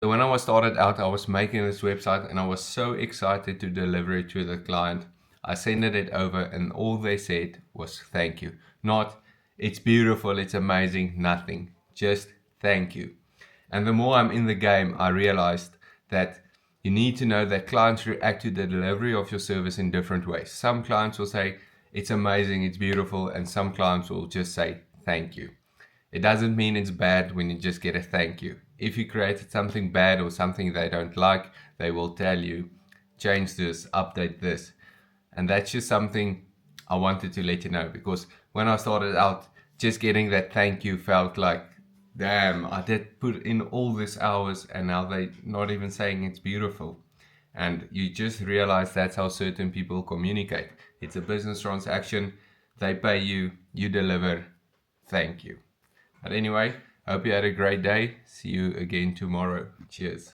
So when I was started out, I was making this website and I was so excited to deliver it to the client. I sent it over and all they said was thank you. Not it's beautiful, it's amazing, nothing. Just thank you. And the more I'm in the game, I realized that you need to know that clients react to the delivery of your service in different ways. Some clients will say, it's amazing, it's beautiful, and some clients will just say, thank you. It doesn't mean it's bad when you just get a thank you. If you created something bad or something they don't like, they will tell you, change this, update this. And that's just something I wanted to let you know, because when I started out, just getting that thank you felt like, damn, I did put in all these hours and now they not even saying it's beautiful. And you just realize that's how certain people communicate. It's a business transaction. They pay you, you deliver, thank you. But anyway, hope you had a great day. See you again tomorrow. Cheers.